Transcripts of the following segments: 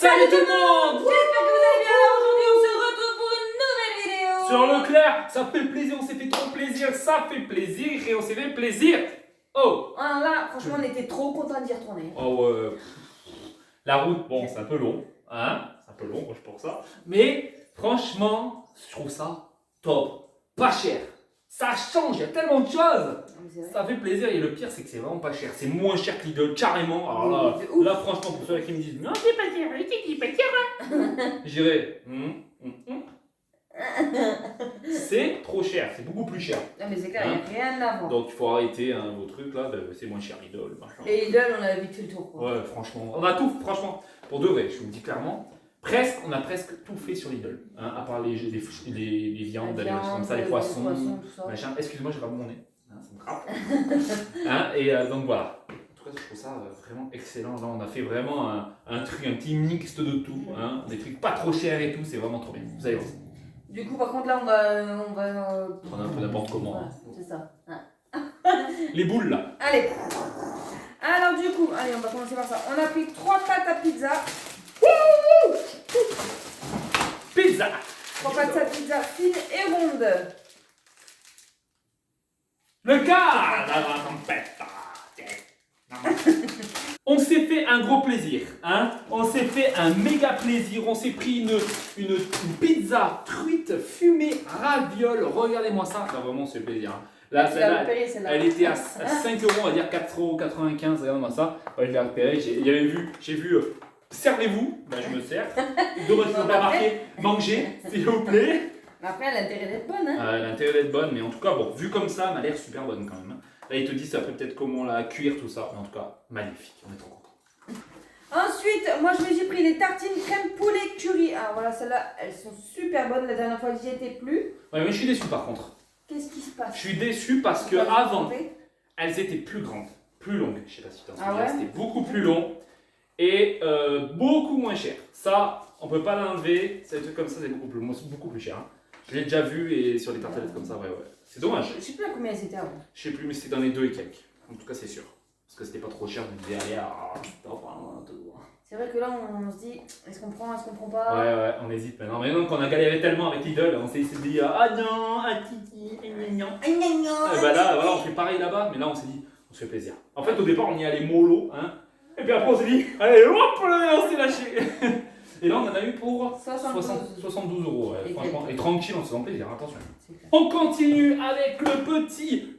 Salut tout le monde! J'espère que vous allez bien. Aujourd'hui, on se retrouve pour une nouvelle vidéo. Sur Leclerc, ça fait plaisir, on s'est fait trop plaisir, ça fait plaisir et on s'est fait plaisir. Oh! Alors là, franchement, on était trop contents d'y retourner. Oh, la route, bon, c'est un peu long, hein? C'est un peu long, moi, pour ça. Mais franchement, je trouve ça top, pas cher. Ça change, il y a tellement de choses. Ça fait plaisir et le pire, c'est que c'est vraiment pas cher. C'est moins cher que Lidl, carrément. Alors là, De ouf. là franchement, pour ceux qui me disent non, c'est pas cher, c'est pas cher, je dirais c'est trop cher, c'est beaucoup plus cher. Non, mais c'est clair, il n'y a rien à voir. Donc il faut arrêter vos trucs là, c'est moins cher Lidl, machin. Et Lidl, on a vite fait le tour. Quoi. Ouais, franchement, on a tout, franchement, pour de vrai, je vous le dis clairement. On a presque tout fait sur Lidl, hein, à part les viandes, les choses comme ça, les poissons, tout ça. machin. Excuse-moi, j'ai pas mon nez, hein, ça me gratte. Hein, et donc voilà. En tout cas, je trouve ça vraiment excellent. Là, on a fait vraiment un truc, un petit mixte de tout, hein, des trucs pas trop chers et tout, c'est vraiment trop bien. Vous allez voir. Du coup, par contre, là, on va Prendre un peu n'importe comment. Voilà, Hein. c'est ça. Hein. Les boules là. Allez. Alors, du coup, allez, on va commencer par ça. On a pris 3 pâtes à pizza. Pizza. 3 pâtes à pizza fines et rondes. Le cas de la tempête. On s'est fait un gros plaisir, hein. On s'est fait un méga plaisir. On s'est pris une pizza truite fumée ravioles. Regardez-moi ça. Là, vraiment, c'est plaisir. Hein. Là, celle-là, elle était à 5 euros, on va dire 4,95 €. Regardez-moi ça. Ouais, je l'ai repéré. J'ai vu servez-vous. Ben, je me sers. D'autres qui n'ont pas marqué manger, s'il vous plaît. Mais après, elle a intérêt d'être bonne. Hein. Elle a intérêt d'être bonne, mais en tout cas, bon, vu comme ça, elle m'a l'air super bonne quand même. Hein. Là, ils te disent après peut-être comment la cuire, tout ça. Mais en tout cas, magnifique. On est trop contents. Ensuite, moi j'ai pris les tartines crème poulet curry. Ah voilà, celles-là, elles sont super bonnes. La dernière fois, j'y étais plus. Ouais, mais je suis déçu par contre. Qu'est-ce qui se passe? Je suis déçu parce que avant, elles étaient plus grandes, plus longues. Je sais pas si tu t'en souviens. ouais C'était beaucoup plus long et beaucoup moins cher. Ça, on peut pas l'enlever. C'est des trucs comme ça, c'est beaucoup plus cher. Hein. Je l'ai déjà vu et sur les tartelettes comme ça, ouais. C'est dommage. Je sais plus à combien elles étaient avant. Je sais plus, mais c'était dans les 2 et quelques. En tout cas, c'est sûr. Parce que c'était pas trop cher, je me disais, allez, C'est vrai que là, on se dit, est-ce qu'on prend pas? Ouais, on hésite maintenant. Mais non, quand on a galéré tellement avec Lidl, on s'est dit, ah non, ah titi, non. Et bah là, voilà, on fait pareil là-bas, mais là, on s'est dit, on se fait plaisir. En fait, au départ, on y allait mollo, hein. Et puis après, on s'est dit, allez, hop, là, on s'est lâché. Et là, on en a eu pour 72 €. Ouais, franchement, et tranquille, on se fait plaisir, attention. On continue avec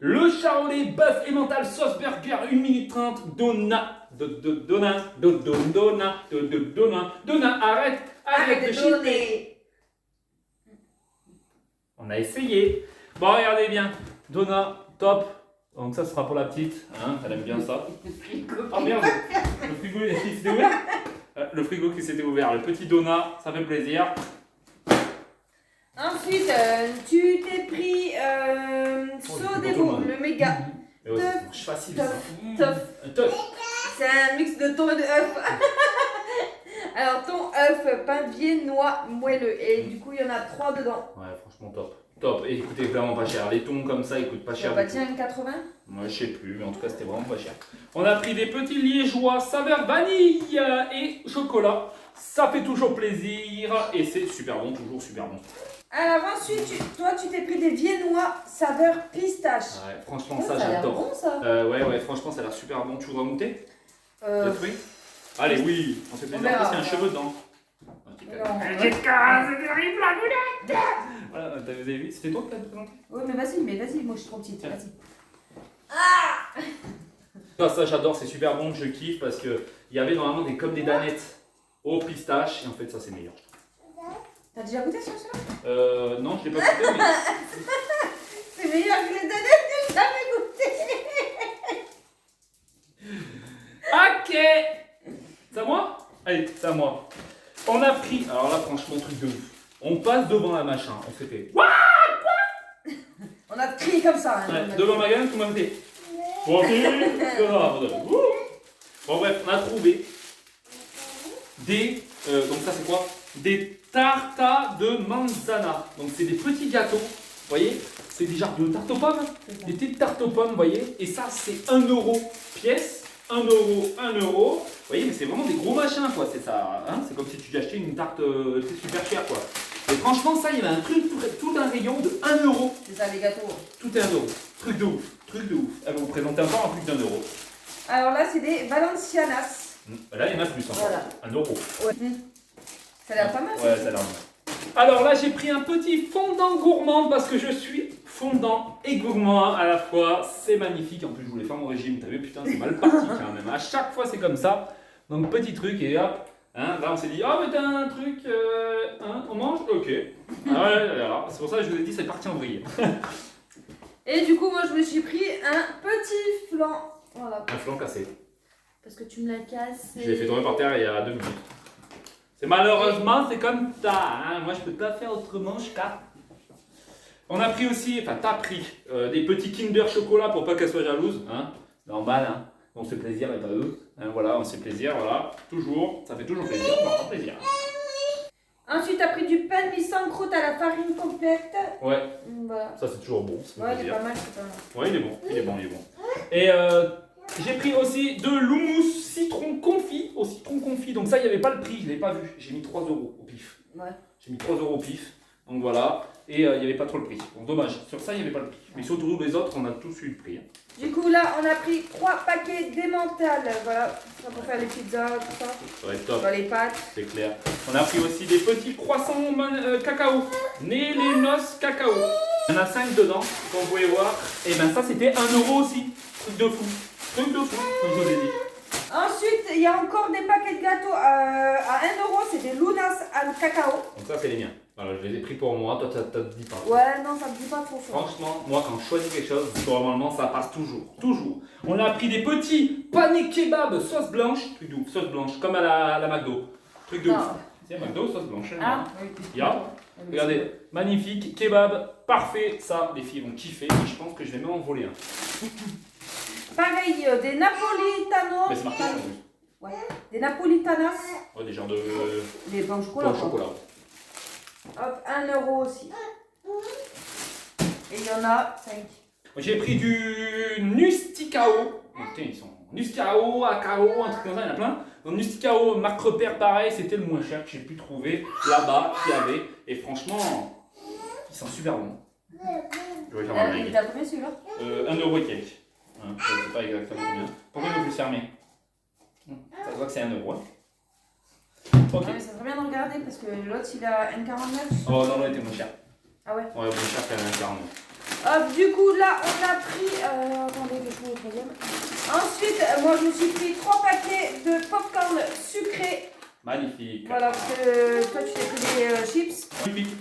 le charolais bœuf emmental sauce burger 1 minute 30 Donna, arrête de chiter. On a essayé. Bon, regardez bien. Donna, top. Donc ça sera pour la petite, hein, elle aime bien ça. Oh merde, le frigo qui s'était ouvert. Le frigo qui s'était ouvert, le petit Donna, ça fait plaisir. Ensuite, tu t'es pris Sodebo, le méga. Mais ouais, c'est facile ça. Tough. C'est un mix de thon et de œuf. Alors, thon, œuf, pain de vie, noix, moelleux. Et du coup, il y en a 3 dedans. Ouais, franchement top. Top. Et écoutez, vraiment pas cher. Les thons comme ça, ils coûtent pas cher. Bah tiens, 80. Moi, je sais plus, mais en tout cas, c'était vraiment pas cher. On a pris des petits liégeois saveur vanille et chocolat. Ça fait toujours plaisir et c'est super bon, toujours super bon. Alors ensuite, toi, tu t'es pris des viennois saveur pistache. Ouais, franchement, Oh, ça, ça a l'air j'adore. bon, ça. Ouais, franchement, ça a l'air super bon. Tu voudras goûter Euh, le truc? Allez, oui, on fait plaisir. verra, Après, c'est un on cheveu dedans. Non. C'est terrible la boulette. Voilà, vous avez vu? C'était toi qui l'as présenté? Oui, mais vas-y, moi je suis trop petite, vas-y. Ça, j'adore, c'est super bon, je kiffe parce que il y avait normalement comme des danettes au pistache et en fait, ça c'est meilleur. T'as déjà goûté sur celui-là? Non, je l'ai pas goûté, mais. C'est meilleur que les danettes que j'ai jamais goûté. Ok! C'est à moi? Allez, c'est à moi. On a pris. Alors là, franchement, truc de ouf. On passe devant la machin, on s'est fait. What? On a crié comme ça. Hein, Ouais, devant ma gamme, tout le monde fait. Bon, bref, on a trouvé des. Donc, ça, c'est quoi? Des tartas de manzana. Donc, c'est des petits gâteaux. Vous voyez? C'est des genres de tartes aux pommes. Des petites tartes aux pommes, vous voyez? Et ça, c'est 1 € pièce. 1 €, 1 €. Vous voyez, mais c'est vraiment des gros machins, quoi. C'est ça, hein? C'est comme si j'ai acheté une tarte c'est super cher quoi. Et franchement, ça, il y avait un truc, tout un rayon de 1 euro. C'est ça, les gâteaux. Tout est 1 euro. Truc de ouf, truc de ouf. Elle va vous présenter encore un plus d'1 euro. Alors là, c'est des Valencianas. Là, il y en a plus encore. Voilà. 1 euro. Ouais. Ça a l'air pas mal. Ouais, ça a l'air bien. Alors là, j'ai pris un petit fondant gourmand parce que je suis fondant et gourmand à la fois. C'est magnifique. En plus, je voulais faire mon régime. T'as vu, putain, c'est mal parti quand même. À chaque fois, c'est comme ça. Donc, petit truc et hop. Hein, là, on s'est dit, oh, mais t'as un truc, hein, on mange. Ok. Ah ouais, voilà. C'est pour ça que je vous ai dit, c'est parti en vrille. Et du coup, moi, je me suis pris un petit flan. Voilà. Un flan cassé. Parce que tu me l'as cassé. Je l'ai fait tomber par terre il y a 2 minutes. C'est malheureusement, c'est comme ça. Hein. Moi, je peux pas faire autrement, je capte. On a pris aussi, enfin, t'as pris des petits Kinder chocolat pour pas qu'elle soit jalouse. Hein. C'est normal, hein. On se fait plaisir et pas eux. Hein, voilà, on se fait plaisir, voilà. Toujours, ça fait toujours plaisir, on leur fait plaisir. Ensuite, t'as pris du pain mis sans croûte à la farine complète. Ouais. Voilà. Ça, c'est toujours bon. Ouais, il est pas mal, c'est pas mal. Ouais, il est bon, il est bon, il est bon. Et j'ai pris aussi de l'houmous citron confit, au citron confit. Donc ça, il n'y avait pas le prix, je ne l'ai pas vu. J'ai mis 3 euros au pif. Ouais. J'ai mis 3 euros au pif. Donc voilà. Et il n'y avait pas trop le prix. Donc dommage, sur ça, il n'y avait pas le prix. Mais sur tous les autres, on a tous eu le prix. Hein. Du coup, là, on a pris 3 paquets d'emmental. Voilà, ça pour faire les pizzas, tout ça. Ça va être top. Dans les pâtes. C'est clair. On a pris aussi des petits croissants cacao. Nélénos cacao. Il y en a 5 dedans, comme vous pouvez voir. Et ben ça, c'était 1 euro aussi. Truc de fou. Truc de fou, comme je vous ai dit. Ensuite, il y a encore des paquets de gâteaux à 1 euro. C'est des Lunas al cacao. Donc ça, c'est les miens. Voilà, je les ai pris pour moi. Toi, ça te dit pas. Ouais, non, ça me dit pas trop chaud. Franchement, moi, quand je choisis quelque chose, normalement, ça passe toujours. Toujours. On a pris des petits panés kebab sauce blanche. Truc de ouf, sauce blanche, comme à la McDo. Truc de ouf. C'est McDo, sauce blanche. Ah, oui. Ya. Regardez, magnifique, kebab, parfait. Ça, les filles vont kiffer. Je pense que je vais même en voler un. Pareil, des napolitanos. Mais c'est marqué en plus. Ouais. Des napolitanas. Ouais, des genres de. Des pains au chocolat. Pain au chocolat. Hop, 1 euro aussi. Et il y en a 5. J'ai pris du Nusticao. Oh, putain, ils sont Nusticao, Acao, un truc comme ça, il y en a plein. Donc Nusticao, marque repère, pareil, c'était le moins cher que j'ai pu trouver là-bas, qu'il y avait. Et franchement, ils sont super bons. Je vais faire ma blague. T'as combien celui-là 1 euro et quelques. Hein, je ne sais pas exactement combien. Pourquoi il veut plus fermer? Ça se voit que c'est 1 euro. Hein. Ok. Ouais, mais ça serait bien de regarder parce que l'autre il a 1,49. Oh non, là, il était moins cher. Ah ouais. Ouais, moins cher qu'à 1,49. Hop, du coup là on a pris. Attendez que je trouve le troisième. Ensuite, moi je me suis pris 3 paquets de popcorn sucré. Magnifique. Voilà, parce que toi tu t'es pris des chips. Magnifique.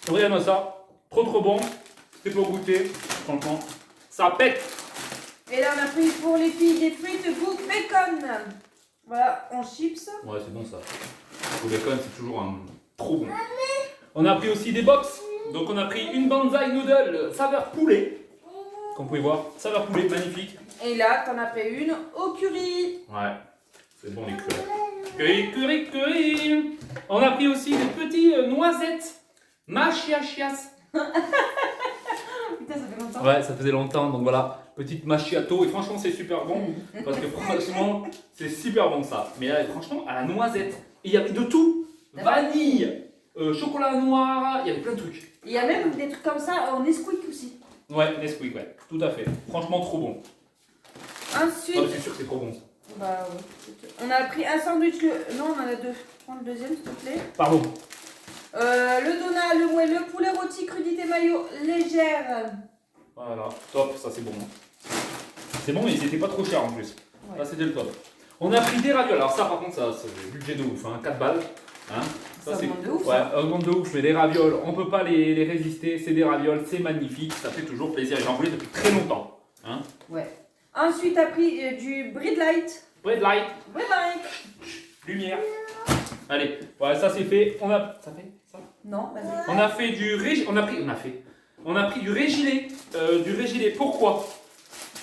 Regarde-moi ça. Trop bon. C'était pour goûter. Franchement, ça pète. Et là on a pris pour les filles des frites goût bacon. Voilà, en chips. Ouais, c'est bon ça. Le bacon, c'est toujours trop bon. On a pris aussi des box. Donc on a pris une banzai noodle saveur poulet. Comme vous pouvez voir, saveur poulet, magnifique. Et là, t'en as pris une au curry. Ouais, c'est bon les curry. Curry. On a pris aussi des petits noisettes machiachias. Putain, ça fait longtemps. Ouais, ça faisait longtemps, donc voilà, petite macchiato. Et franchement, c'est super bon. Parce que franchement, c'est super bon ça. Mais là, franchement, à la noisette. Et il y avait de tout. Vanille, chocolat noir, il y avait plein de trucs. Il y a même des trucs comme ça en Nesquik aussi. Ouais, Nesquik, ouais, tout à fait. Franchement, trop bon. Ensuite, Non, mais c'est sûr que c'est trop bon ça. bah, ouais. On a pris un sandwich. Non, on en a 2. Prends le deuxième, s'il te plaît. Pardon. Le donat, le moelleux, poulet rôti, crudité mayo légère. Voilà, top, ça c'est bon. C'est bon, et c'était pas trop cher en plus. Ouais. Ça c'était le top. On a pris des ravioles. Alors ça par contre, ça c'est budget de ouf, hein, 4 balles. Hein. Ça c'est augmente de ouf. Ouais, augmente de ouf, mais les ravioles, on peut pas les résister. C'est des ravioles, c'est magnifique, ça fait toujours plaisir. J'en voulais depuis très longtemps. Hein. Ouais. Ensuite, t'as pris du Bread Light. Red light, Bread Light. lumière. Allez, voilà, ça c'est fait. On a. Ça fait ça? Non, vas-y. On a fait du On a pris du régilet. Pourquoi?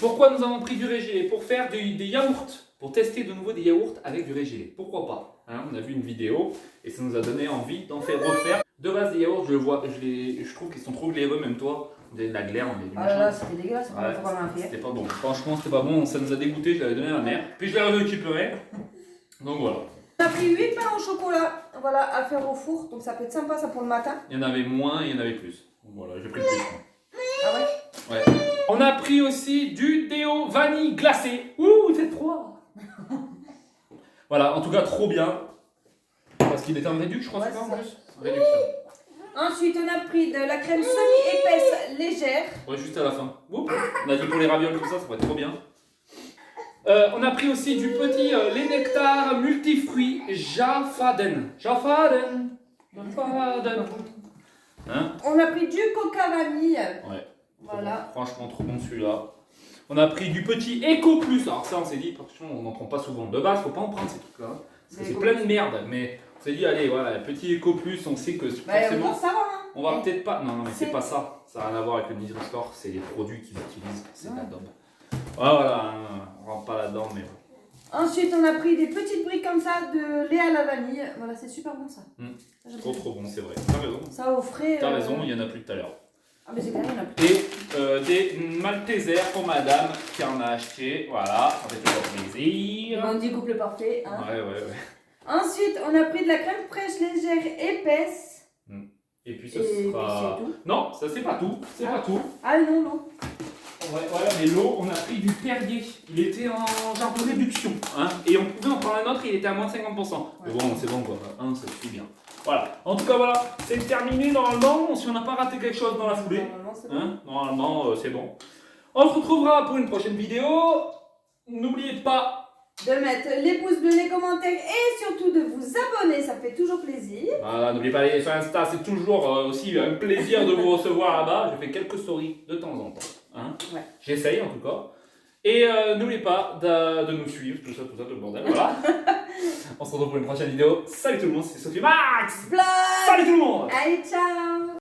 Pourquoi nous avons pris du régilet? Pour faire des yaourts. Pour tester de nouveau des yaourts avec du régilet. Pourquoi pas? Hein, on a vu une vidéo et ça nous a donné envie d'en faire refaire. De base, des yaourts, je trouve qu'ils sont trop glaireux, même toi. On dirait de la glaire, on dirait du Ah machin. là là, c'était dégueulasse. Ouais, Faut pas m'en faire. c'était pas bon. Franchement, c'était pas bon. Ça nous a dégoûté. Je l'avais donné à ma mère. Puis je l'ai récupéré. Donc voilà. On a pris 8 pains au chocolat, voilà, à faire au four, donc ça peut être sympa ça pour le matin. Il y en avait moins et il y en avait plus. Voilà, j'ai pris plus. Ah ouais? Ouais. On a pris aussi du déo vanille glacé. Ouh, il fait froid. Voilà, en tout cas, trop bien. Parce qu'il était en réduc, je crois, Ouais, c'est ça en c'est plus. Réduction. Ensuite, on a pris de la crème semi-épaisse légère. Ouais, juste à la fin. Oups. On a dit pour les ravioles, tout ça, ça va être trop bien. On a pris aussi du petit lait nectar multifruits Jafaden. Jafaden. Jafaden. Hein? On a pris du coca vanille. Ouais. Voilà. Franchement, trop bon celui-là. On a pris du petit Eco Plus. Alors ça, on s'est dit, attention, on n'en prend pas souvent. De base, faut pas en prendre ces trucs-là. Parce que c'est plein de merde. Mais on s'est dit, allez, voilà, petit Eco Plus, on sait que forcément, ça va, hein. on va peut-être pas. Non, mais c'est C'est- pas ça. Ça n'a rien à voir avec le Nutri-Score. C'est les produits qu'ils utilisent. C'est de la daube. Voilà, on rentre pas là-dedans, mais bon. Ensuite, on a prit des petites briques comme ça de lait à la vanille. Voilà, c'est super bon ça. Ça, j'aime Trop bien. trop bon, c'est vrai. T'as raison. Ça au frais. T'as raison, il y en a plus tout à l'heure. Ah, mais c'est clair, il y en a plus. Et des Maltesers pour madame qui en a acheté. Voilà, ça fait toujours plaisir. On dit couple parfait. Hein. Ouais. Ensuite, on a pris de la crème fraîche légère épaisse. Et puis ce Et puis sera. c'est tout. Non, ça c'est pas tout. C'est pas tout. Ah non, non. Ouais, voilà, mais l'eau, on a pris du Perrier. Il était en genre de réduction. Hein, et on pouvait en prendre un autre, il était à moins 50%. Mais bon, c'est bon quoi. Un, ça suffit bien. Voilà. En tout cas, voilà. C'est terminé normalement. Si on n'a pas raté quelque chose dans la foulée. Normalement, c'est bon. Hein, normalement, c'est bon. On se retrouvera pour une prochaine vidéo. N'oubliez pas. De mettre les pouces bleus, les commentaires et surtout de vous abonner, ça fait toujours plaisir. Voilà, n'oubliez pas d'aller sur Insta, c'est toujours aussi un plaisir de vous recevoir là-bas. Je fais quelques stories de temps en temps. Hein. Ouais. J'essaye en tout cas. Et n'oubliez pas de nous suivre, tout ça, tout le bordel. Voilà. On se retrouve pour une prochaine vidéo. Salut tout le monde, c'est Sophie Max. Plug. Salut tout le monde. Allez, ciao.